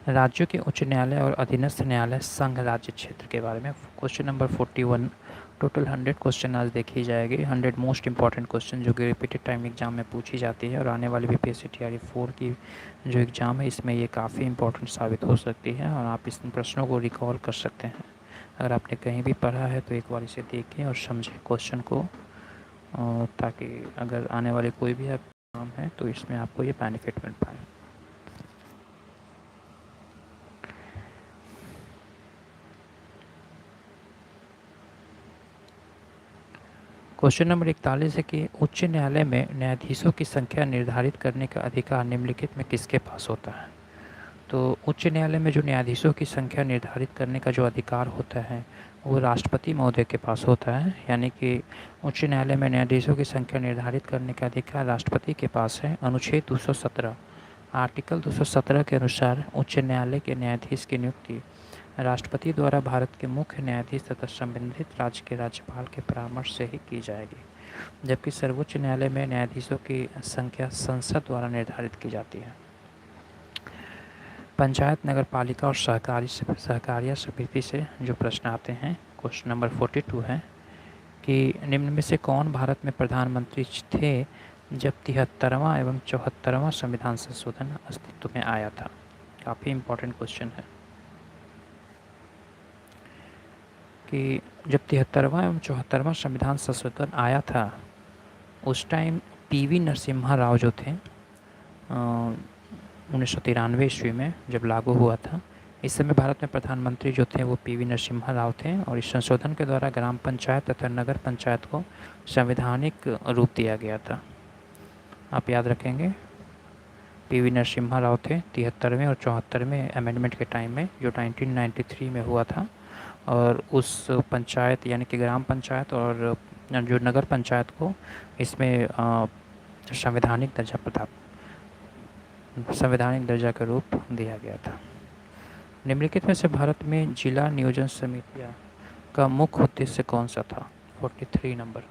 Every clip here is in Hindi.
राज्यों के उच्च न्यायालय और अधीनस्थ न्यायालय संघ राज्य क्षेत्र के बारे में। क्वेश्चन नंबर 41, टोटल 100 क्वेश्चन आज देखी जाएगी। 100 मोस्ट इंपॉर्टेंट क्वेश्चन जो कि रिपीटेड टाइम एग्जाम में पूछी जाती है, और आने वाली बीपीएससी टीआरई 4 की जो एग्ज़ाम है इसमें ये काफ़ी इंपॉर्टेंट साबित हो सकती है, और आप इस प्रश्नों को रिकॉल कर सकते हैं। अगर आपने कहीं भी पढ़ा है तो एक बार इसे देखें और समझें क्वेश्चन को, ताकि अगर आने वाले कोई भी एग्जाम है तो इसमें आपको ये बेनिफिट मिल पाए। क्वेश्चन नंबर 41 है कि उच्च न्यायालय में न्यायाधीशों की संख्या निर्धारित करने का अधिकार निम्नलिखित में किसके पास होता है। तो उच्च न्यायालय में जो न्यायाधीशों की संख्या निर्धारित करने का जो अधिकार होता है वो राष्ट्रपति महोदय के पास होता है। यानी कि उच्च न्यायालय में न्यायाधीशों की संख्या निर्धारित करने का अधिकार राष्ट्रपति के पास है। अनुच्छेद 217 आर्टिकल 217 के अनुसार उच्च न्यायालय के न्यायाधीश की नियुक्ति राष्ट्रपति द्वारा भारत के मुख्य न्यायाधीश तथा संबंधित राज्य के राज्यपाल के परामर्श से ही की जाएगी, जबकि सर्वोच्च न्यायालय में न्यायाधीशों की संख्या संसद द्वारा निर्धारित की जाती है। पंचायत, नगर पालिका और सहकारिता समिति से जो प्रश्न आते हैं, क्वेश्चन नंबर 42 है कि निम्न में से कौन भारत में प्रधानमंत्री थे जब 73वां एवं 74वां संविधान संशोधन अस्तित्व में आया था। काफ़ी इम्पोर्टेंट क्वेश्चन है कि जब 73वां एवं 74वां संविधान संशोधन आया था उस टाइम पीवी नरसिम्हा राव जो थे 1993 ईस्वी में जब लागू हुआ था, इस समय भारत में प्रधानमंत्री जो थे वो पीवी नरसिम्हा राव थे, और इस संशोधन के द्वारा ग्राम पंचायत तथा नगर पंचायत को संवैधानिक रूप दिया गया था। आप याद रखेंगे, पीवी नरसिम्हा राव थे 73वें और 74वें अमेंडमेंट के टाइम में जो 1993 में हुआ था, और उस पंचायत यानी कि ग्राम पंचायत और जो नगर पंचायत को इसमें संवैधानिक दर्जा का रूप दिया गया था। निम्नलिखित में से भारत में जिला नियोजन समितियां का मुख्य उद्देश्य कौन सा था। 43 नंबर,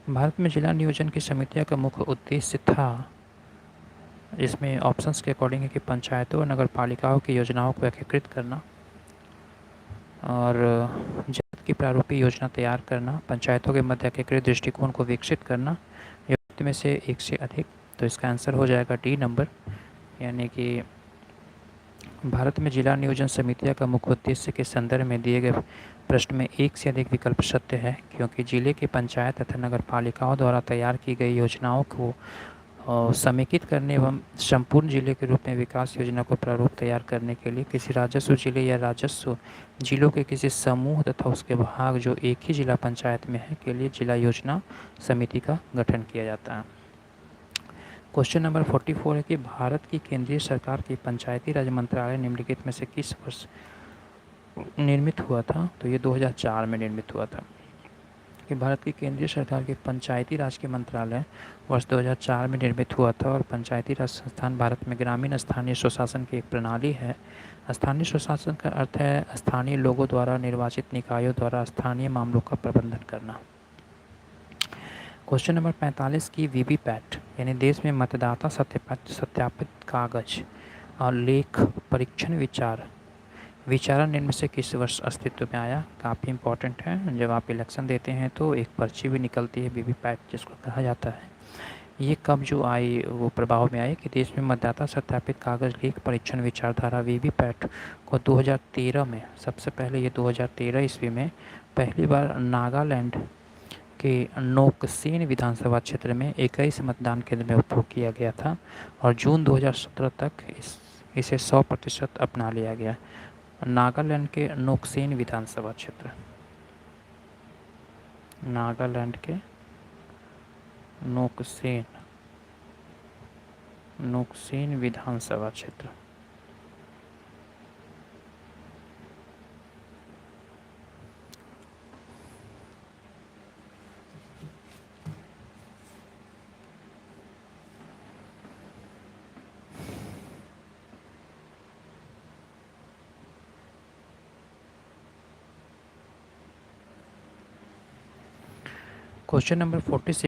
भारत में जिला नियोजन की समितियां का मुख्य उद्देश्य था, इसमें ऑप्शंस के अकॉर्डिंग है कि पंचायतों और नगर पालिकाओं की योजनाओं को एकीकृत करना और जनहित की प्रारूपी योजना तैयार करना, पंचायतों के मध्य एकीकृत दृष्टिकोण को विकसित करना, युक्त में से एक से अधिक। तो इसका आंसर हो जाएगा डी नंबर, यानी कि भारत में जिला नियोजन समितियां का मुख्य उद्देश्य के संदर्भ में दिए गए प्रश्न में एक से अधिक विकल्प सत्य है, क्योंकि जिले के पंचायत तथा नगर पालिकाओं द्वारा तैयार की गई योजनाओं को समेकित करने एवं संपूर्ण जिले के रूप में विकास योजना को प्रारूप तैयार करने के लिए किसी राजस्व जिले या राजस्व जिलों के किसी समूह तथा उसके भाग जो एक ही जिला पंचायत में है के लिए जिला योजना समिति का गठन किया जाता है। क्वेश्चन नंबर 44 है कि भारत की केंद्रीय सरकार की पंचायती राज मंत्रालय निम्नलिखित में से किस वर्ष निर्मित हुआ था। तो ये 2004 में निर्मित हुआ था। कि भारत की केंद्रीय सरकार के पंचायती राज के मंत्रालय वर्ष 2004 में निर्मित हुआ था, और पंचायती राज संस्थान भारत में ग्रामीण स्थानीय स्वशासन की एक प्रणाली है। स्थानीय स्वशासन का अर्थ है स्थानीय लोगों द्वारा निर्वाचित निकायों द्वारा स्थानीय मामलों का प्रबंधन करना। क्वेश्चन नंबर 45 की वीवीपैट यानी देश में मतदाता सत्यापित कागज और लेख परीक्षण विचारण निम्न से किस वर्ष अस्तित्व में आया। काफ़ी इंपॉर्टेंट है, जब आप इलेक्शन देते हैं तो एक पर्ची भी निकलती है वीवीपैट जिसको कहा जाता है। ये कब जो आई वो प्रभाव में आई कि देश में मतदाता सत्यापित कागज लेख परीक्षण विचारधारा वीवीपैट को 2013 में, सबसे पहले ये 2013 ईस्वी में पहली बार नागालैंड के नोकसेन विधानसभा क्षेत्र में 21 मतदान केंद्र में उपयोग किया गया था, और जून 2017 तक इसे 100% अपना लिया गया। नागालैंड के नोकसेन विधानसभा क्षेत्र, नागालैंड के नोकसेन विधानसभा क्षेत्र। Question number 46